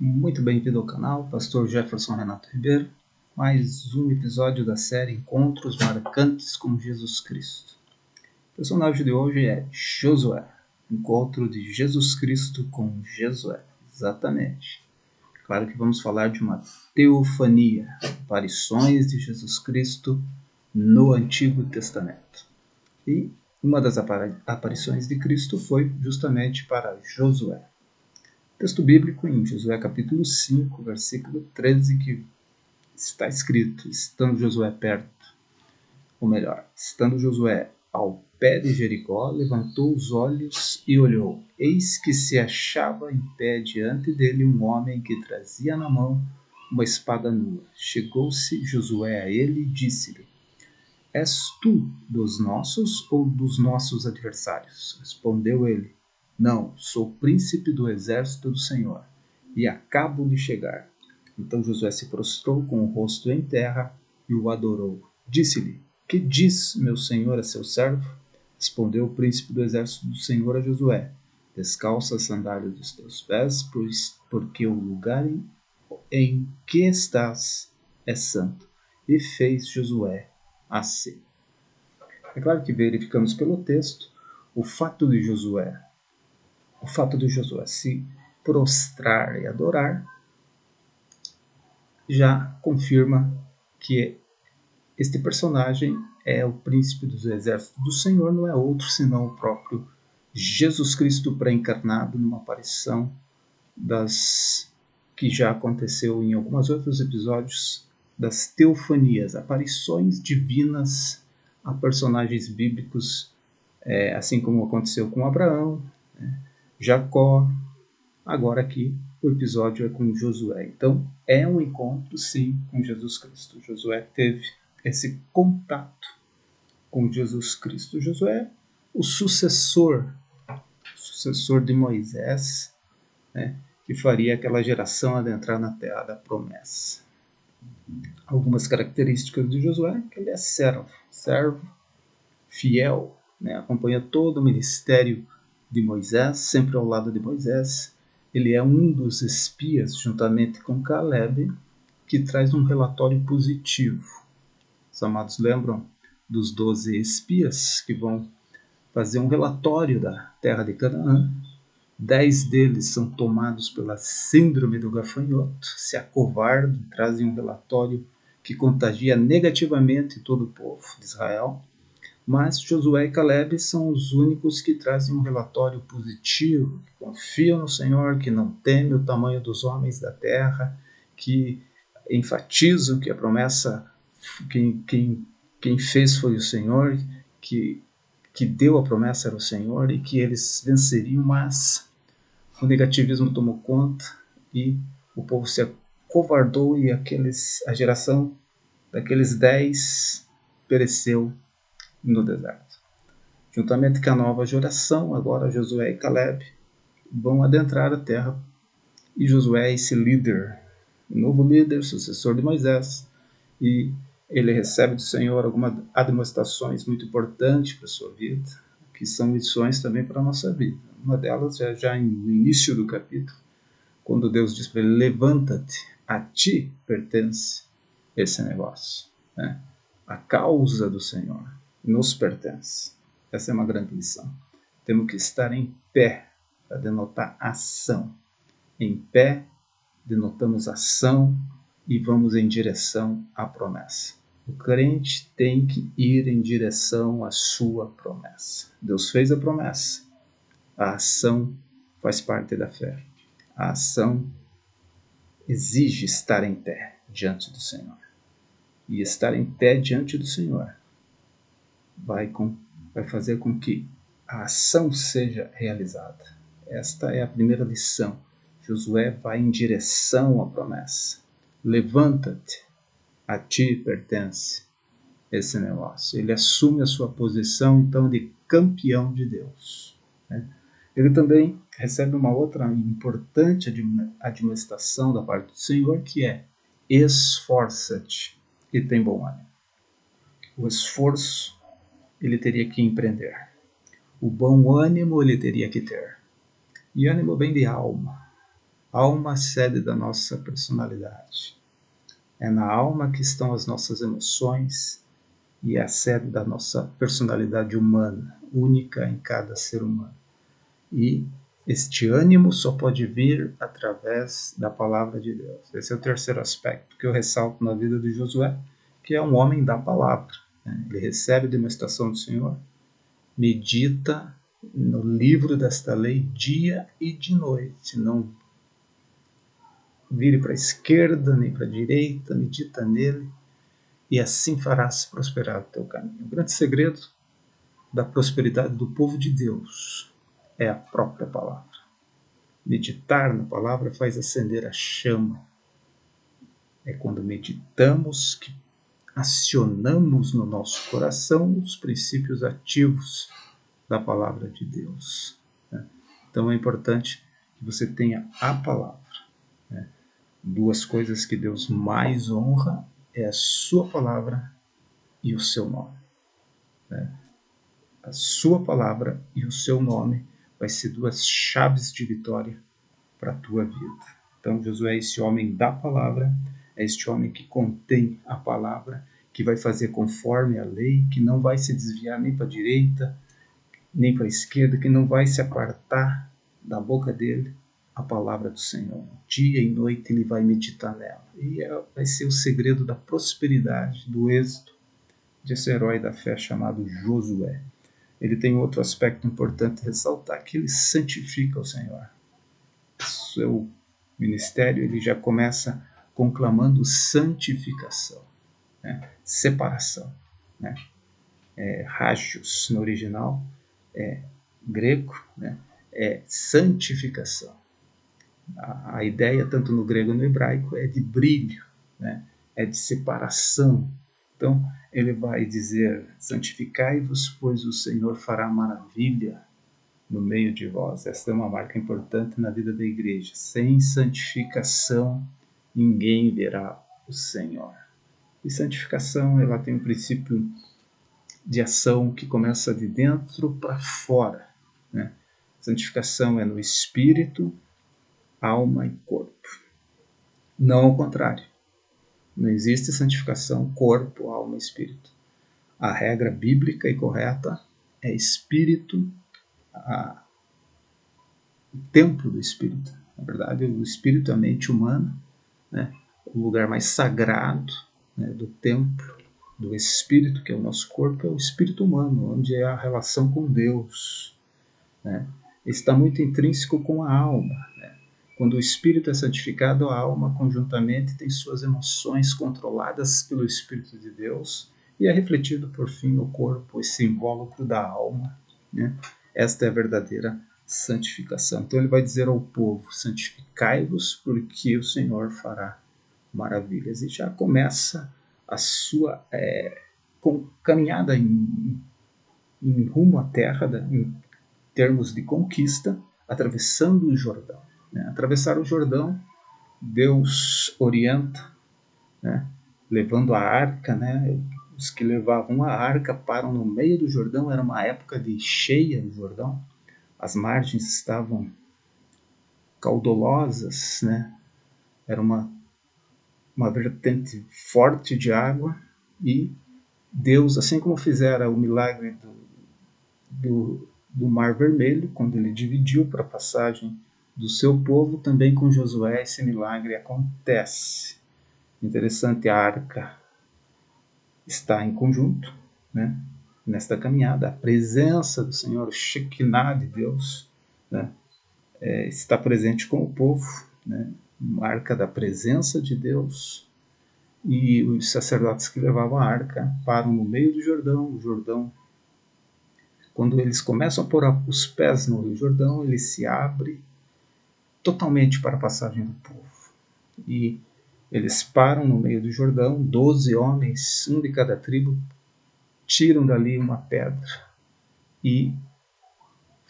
Muito bem-vindo ao canal, Pastor Jefferson Renato Ribeiro. Mais um episódio da série Encontros Marcantes com Jesus Cristo. O personagem de hoje é Josué, encontro de Jesus Cristo com Josué, exatamente. Claro que vamos falar de uma teofania, aparições de Jesus Cristo no Antigo Testamento. E uma das aparições de Cristo foi justamente para Josué. Texto bíblico em Josué capítulo 5, versículo 13, que está escrito: estando Josué perto, ou melhor, estando Josué ao pé de Jericó, levantou os olhos e olhou. Eis que se achava em pé diante dele um homem que trazia na mão uma espada nua. Chegou-se Josué a ele e disse-lhe: És tu dos nossos ou dos nossos adversários? Respondeu ele: Não, sou príncipe do exército do Senhor, e acabo de chegar. Então Josué se prostrou com o rosto em terra e o adorou. Disse-lhe: Que diz meu senhor a seu servo? Respondeu o príncipe do exército do Senhor a Josué: Descalça as sandálias dos teus pés, porque o lugar em que estás é santo. E fez Josué assim. É claro que verificamos pelo texto o fato de Josué se prostrar e adorar já confirma que este personagem é o príncipe dos exércitos do Senhor, não é outro senão o próprio Jesus Cristo pré-encarnado numa aparição das que já aconteceu em alguns outros episódios das teofanias, aparições divinas a personagens bíblicos, assim como aconteceu com Abraão, Jacó. Agora aqui o episódio é com Josué. Então é um encontro, sim, com Jesus Cristo. Josué teve esse contato com Jesus Cristo. Josué, o sucessor de Moisés, né, que faria aquela geração adentrar na terra da promessa. Algumas características de Josué: que ele é servo, fiel, né, acompanha todo o ministério de Moisés, sempre ao lado de Moisés. Ele é um dos espias, juntamente com Caleb, que traz um relatório positivo. Os amados lembram dos 12 espias que vão fazer um relatório da terra de Canaã. 10 deles são tomados pela síndrome do gafanhoto, se acovardam, trazem um relatório que contagia negativamente todo o povo de Israel. Mas Josué e Caleb são os únicos que trazem um relatório positivo, que confiam no Senhor, que não temem o tamanho dos homens da terra, que enfatizam que a promessa, quem fez foi o Senhor, que deu a promessa era o Senhor e que eles venceriam, mas o negativismo tomou conta e o povo se acovardou e a geração daqueles 10 pereceu no deserto. Juntamente com a nova geração, agora Josué e Caleb vão adentrar a terra, e Josué é esse líder, novo líder, sucessor de Moisés, e ele recebe do Senhor algumas admoestações muito importantes para a sua vida, que são lições também para a nossa vida. Uma delas é já no início do capítulo, quando Deus diz para ele: levanta-te, a ti pertence esse negócio, né? A causa do Senhor nos pertence. Essa é uma grande lição. Temos que estar em pé para denotar ação. Em pé denotamos ação e vamos em direção à promessa. O crente tem que ir em direção à sua promessa. Deus fez a promessa. A ação faz parte da fé. A ação exige estar em pé diante do Senhor. E estar em pé diante do Senhor vai fazer com que a ação seja realizada. Esta é a primeira lição. Josué vai em direção à promessa. Levanta-te, a ti pertence esse negócio. Ele assume a sua posição, então, de campeão de Deus, né? Ele também recebe uma outra importante admoestação da parte do Senhor, que é: esforça-te e tem bom ânimo. O esforço ele teria que empreender. O bom ânimo ele teria que ter. E ânimo vem de alma. Alma, sede da nossa personalidade. É na alma que estão as nossas emoções e é a sede da nossa personalidade humana, única em cada ser humano. E este ânimo só pode vir através da palavra de Deus. Esse é o terceiro aspecto que eu ressalto na vida de Josué, que é um homem da palavra. Ele recebe a demonstração do Senhor, medita no livro desta lei dia e de noite, não vire para a esquerda nem para a direita, medita nele, e assim farás prosperar o teu caminho. O grande segredo da prosperidade do povo de Deus é a própria palavra. Meditar na palavra faz acender a chama. É quando meditamos que acionamos no nosso coração os princípios ativos da palavra de Deus. Então é importante que você tenha a palavra. Duas coisas que Deus mais honra é a sua palavra e o seu nome. A sua palavra e o seu nome vai ser duas chaves de vitória para a tua vida. Então Josué é esse homem da palavra, é este homem que contém a palavra, que vai fazer conforme a lei, que não vai se desviar nem para a direita, nem para a esquerda, que não vai se apartar da boca dele a palavra do Senhor. Dia e noite ele vai meditar nela. E vai ser o segredo da prosperidade, do êxito desse herói da fé chamado Josué. Ele tem outro aspecto importante ressaltar, que ele santifica o Senhor. Seu ministério ele já começa conclamando santificação, separação. Hagios no original é grego, é santificação. A ideia, tanto no grego e no hebraico, é de brilho, é de separação. Então, ele vai dizer, santificai-vos, pois o Senhor fará maravilha no meio de vós. Esta é uma marca importante na vida da igreja. Sem santificação, ninguém verá o Senhor. E santificação, ela tem um princípio de ação que começa de dentro para fora. Santificação é no espírito, alma e corpo. Não ao contrário. Não existe santificação corpo, alma e espírito. A regra bíblica e correta é espírito, o templo do espírito. Na verdade, o espírito é a mente humana, o lugar mais sagrado do templo do espírito, que é o nosso corpo, é o espírito humano, onde é a relação com Deus. Está muito intrínseco com a alma. Quando o espírito é santificado, a alma conjuntamente tem suas emoções controladas pelo Espírito de Deus e é refletido por fim no corpo, esse invólucro da alma. Esta é a verdadeira santificação. Então ele vai dizer ao povo, santificai-vos porque o Senhor fará maravilhas. E já começa a sua caminhada em rumo à terra, em termos de conquista, atravessando o Jordão. Atravessar o Jordão, Deus orienta, levando a arca, os que levavam a arca param no meio do Jordão, era uma época de cheia no Jordão, as margens estavam caudalosas, era uma vertente forte de água, e Deus, assim como fizera o milagre do Mar Vermelho, quando ele dividiu para a passagem do seu povo, também com Josué esse milagre acontece. Interessante, a arca está em conjunto, nesta caminhada, a presença do Senhor, o Shekinah de Deus, está presente com o povo, marca da presença de Deus, e os sacerdotes que levavam a arca param no meio do Jordão. O Jordão, quando eles começam a pôr os pés no Rio Jordão, ele se abre totalmente para a passagem do povo. E eles param no meio do Jordão, 12 homens, um de cada tribo, tiram dali uma pedra e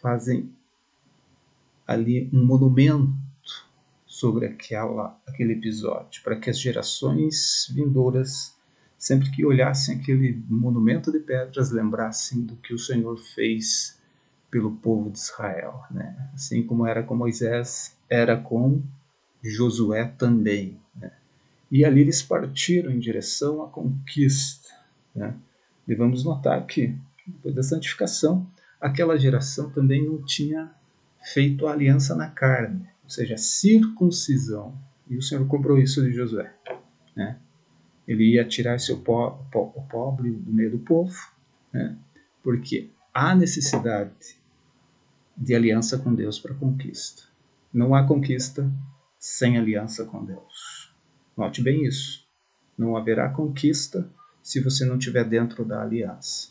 fazem ali um monumento sobre aquele episódio, para que as gerações vindouras, sempre que olhassem aquele monumento de pedras, lembrassem do que o Senhor fez pelo povo de Israel. Assim como era com Moisés, era com Josué também, né? E ali eles partiram em direção à conquista, né? E vamos notar que, depois da santificação, aquela geração também não tinha feito a aliança na carne, ou seja, a circuncisão. E o Senhor cobrou isso de Josué, né? Ele ia tirar o pobre do meio do povo, né? Porque há necessidade de aliança com Deus para conquista. Não há conquista sem aliança com Deus. Note bem isso. Não haverá conquista se você não estiver dentro da aliança.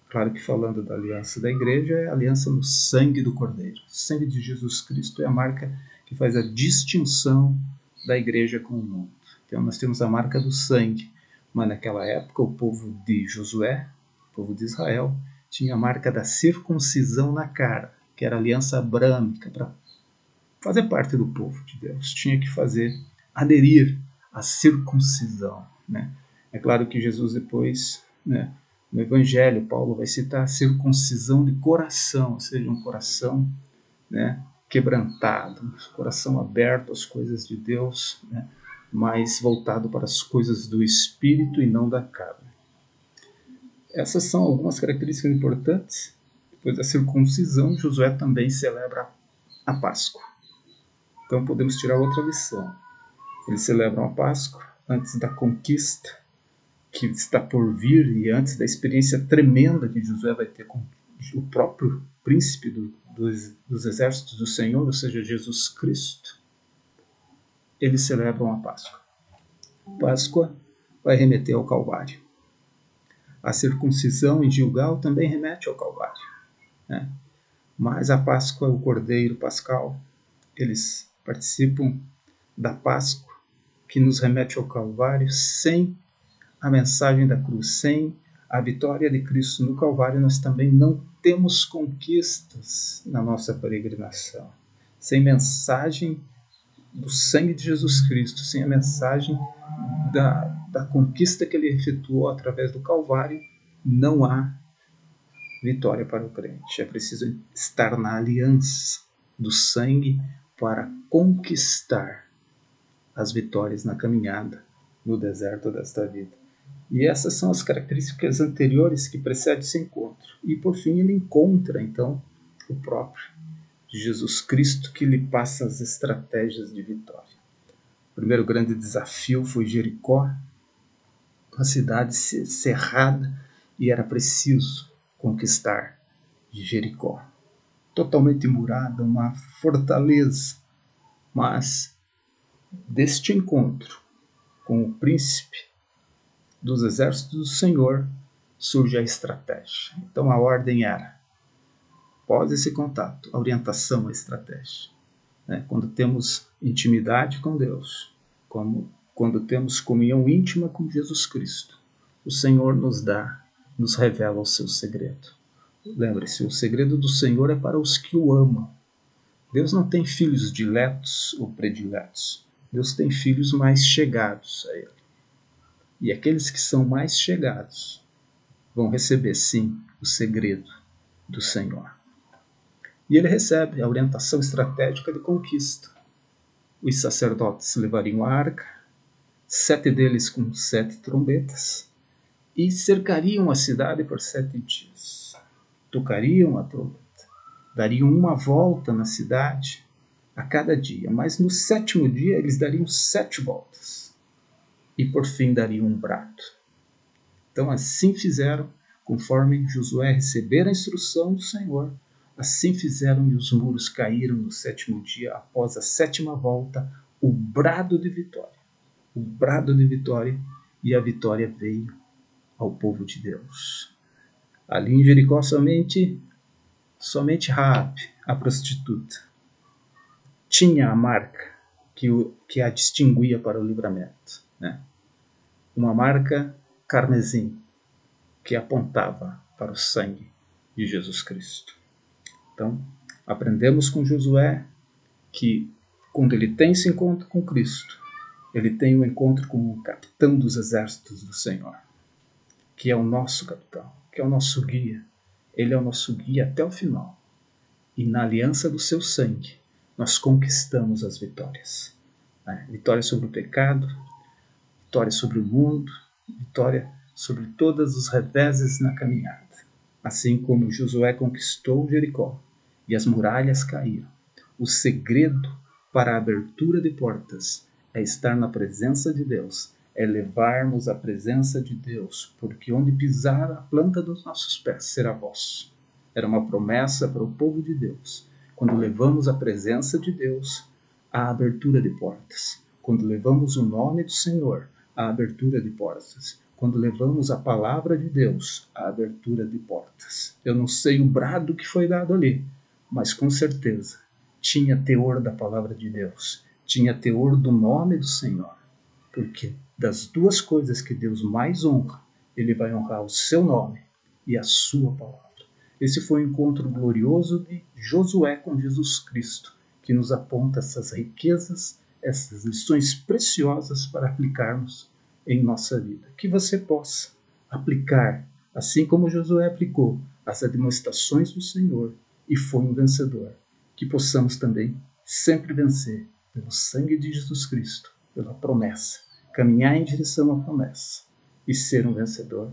Claro que falando da aliança da igreja, é a aliança no sangue do Cordeiro. O sangue de Jesus Cristo é a marca que faz a distinção da igreja com o mundo. Então nós temos a marca do sangue, mas naquela época o povo de Josué, o povo de Israel, tinha a marca da circuncisão na cara, que era a aliança abrâmica, para fazer parte do povo de Deus. Tinha que aderir à circuncisão, né? É claro que Jesus depois, né, no Evangelho, Paulo vai citar a circuncisão de coração, ou seja, um coração, né, quebrantado, um coração aberto às coisas de Deus, né, mais voltado para as coisas do Espírito e não da carne. Essas são algumas características importantes. Depois da circuncisão, Josué também celebra a Páscoa. Então podemos tirar outra lição. Eles celebram a Páscoa antes da conquista que está por vir e antes da experiência tremenda que Josué vai ter com o próprio príncipe dos exércitos do Senhor, ou seja, Jesus Cristo. Eles celebram a Páscoa. Páscoa vai remeter ao Calvário. A circuncisão em Gilgal também remete ao Calvário, né? Mas a Páscoa, o Cordeiro Pascal, eles participam da Páscoa que nos remete ao Calvário. Sem a mensagem da cruz, sem a vitória de Cristo no Calvário, nós também não temos conquistas na nossa peregrinação. Sem mensagem do sangue de Jesus Cristo, sem a mensagem da conquista que ele efetuou através do Calvário, não há vitória para o crente. É preciso estar na aliança do sangue para conquistar as vitórias na caminhada no deserto desta vida. E essas são as características anteriores que precedem esse encontro. E por fim ele encontra então o próprio Jesus Cristo, que lhe passa as estratégias de vitória. O primeiro grande desafio foi Jericó, uma cidade cerrada, e era preciso conquistar Jericó. Totalmente murada, uma fortaleza. Mas deste encontro com o príncipe dos exércitos do Senhor surge a estratégia. Então a ordem era, após esse contato, a orientação à estratégia. Quando temos intimidade com Deus, quando temos comunhão íntima com Jesus Cristo, o Senhor nos revela o seu segredo. Lembre-se, o segredo do Senhor é para os que o amam. Deus não tem filhos diletos ou prediletos. Deus tem filhos mais chegados a Ele. E aqueles que são mais chegados vão receber, sim, o segredo do Senhor. E ele recebe a orientação estratégica de conquista. Os sacerdotes levariam a arca, 7 deles com 7 trombetas, e cercariam a cidade por 7 dias. Tocariam a trombeta, dariam uma volta na cidade a cada dia, mas no 7º dia eles dariam 7 voltas. E por fim dariam um brado. Então assim fizeram, conforme Josué recebera a instrução do Senhor, assim fizeram e os muros caíram no 7º dia, após a 7ª volta, o brado de vitória. O brado de vitória, e a vitória veio ao povo de Deus. Ali em Jericó somente Raabe, a prostituta, tinha a marca que a distinguia para o livramento, né? Uma marca carmesim, que apontava para o sangue de Jesus Cristo. Então, aprendemos com Josué que quando ele tem esse encontro com Cristo, ele tem um encontro com o capitão dos exércitos do Senhor, que é o nosso capitão, que é o nosso guia. Ele é o nosso guia até o final. E na aliança do seu sangue, nós conquistamos as vitórias. né? Vitória sobre o pecado, vitória sobre o mundo, vitória sobre todos os reveses na caminhada. Assim como Josué conquistou Jericó e as muralhas caíram, o segredo para a abertura de portas é estar na presença de Deus, é levarmos a presença de Deus, porque onde pisar a planta dos nossos pés será vosso. Era uma promessa para o povo de Deus. Quando levamos a presença de Deus, a abertura de portas. Quando levamos o nome do Senhor, a abertura de portas. Quando levamos a palavra de Deus, a abertura de portas. Eu não sei o brado que foi dado ali, mas com certeza tinha teor da palavra de Deus, tinha teor do nome do Senhor, porque das duas coisas que Deus mais honra, Ele vai honrar o seu nome e a sua palavra. Esse foi o encontro glorioso de Josué com Jesus Cristo, que nos aponta essas riquezas, essas lições preciosas para aplicarmos em nossa vida. Que você possa aplicar, assim como Josué aplicou, as admoestações do Senhor e foi um vencedor. Que possamos também sempre vencer pelo sangue de Jesus Cristo, pela promessa, caminhar em direção à promessa e ser um vencedor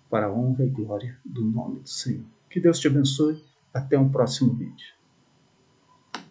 para a honra e glória do nome do Senhor. Que Deus te abençoe. Até um próximo vídeo.